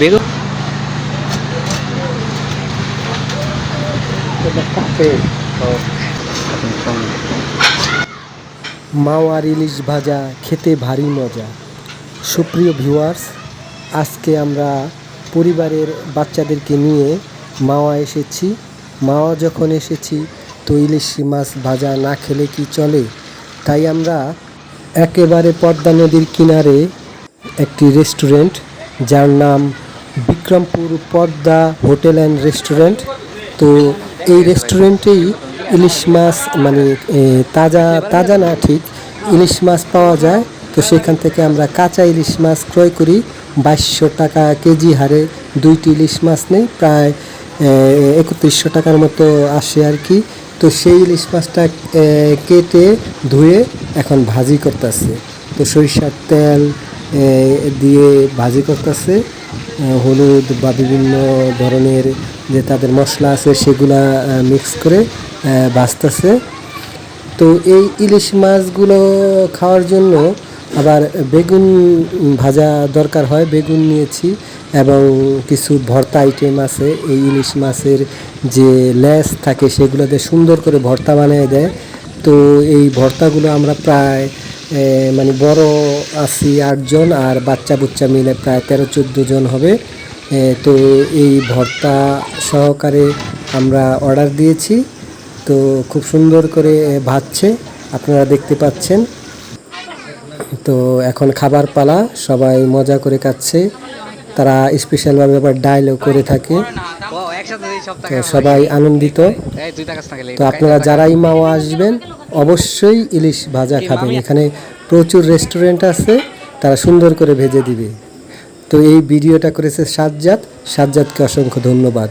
বেগুন মাওয়ার ইলিশ ভাজা খেতে ভারী মজা। সুপ্রিয় ভিউয়ার্স, আজকে আমরা পরিবারের বাচ্চাদেরকে নিয়ে মাওয়া এসেছি। মাওয়া যখন এসেছি তো ইলিশ মাছ ভাজা না খেলে কি চলে, তাই আমরা একেবারে পদ্মা নদীর কিনারে একটি রেস্টুরেন্ট, যার নাম Bikrampur Padma hotel and restaurant. তো এই রেস্টুরেন্টেই ইলিশ মাছ মানে তাজা তাজা না ঠিক ইলিশ মাছ পাওয়া যায়। তো সেখান থেকে আমরা কাঁচা ইলিশ মাছ ক্রয় করি 2200 টাকা কেজি হারে। দুইটি ইলিশ মাছ নেই, প্রায় 3100 টাকার মতো আসে আর কি। তো সেই ইলিশ মাছটা কেটে ধুয়ে এখন ভাজি করতেছে। তো সরিষার তেল দিয়ে ভাজি করতেছে, হলুদ বা বিভিন্ন ধরনের যে তাদের মশলা আছে সেগুলা মিক্স করে ভাজতেছে। তো এই ইলিশ মাছগুলো খাওয়ার জন্য আবার বেগুন ভাজা দরকার হয়, বেগুন নিয়েছি এবং কিছু ভর্তা আইটেম আছে। এই ইলিশ মাছের যে লেজ থাকে সেগুলো দিয়ে সুন্দর করে ভর্তা বানিয়ে দেয়। তো এই ভর্তাগুলো আমরা প্রায় মানে বড় আছি 8 জন আর বাচ্চা বুচ্চা মিলে প্রায় 13-14 জন হবে। তো এই ভর্তা সহকারে আমরা অর্ডার দিয়েছি। তো খুব সুন্দর করে ভাজছে, আপনারা দেখতে পাচ্ছেন। তো এখন খাবার পালা, সবাই মজা করে খাচ্ছে। তারা স্পেশালভাবে আবার ডায়লগ করে থাকে, তো সবাই আনন্দিত। তো আপনারা যারাই মাওয়া আসবেন অবশ্যই ইলিশ ভাজা খাবেন। এখানে প্রচুর রেস্টুরেন্ট আছে, তারা সুন্দর করে ভেজে দিবে। তো এই ভিডিওটা করেছে সাজ্জাদকে অসংখ্য ধন্যবাদ।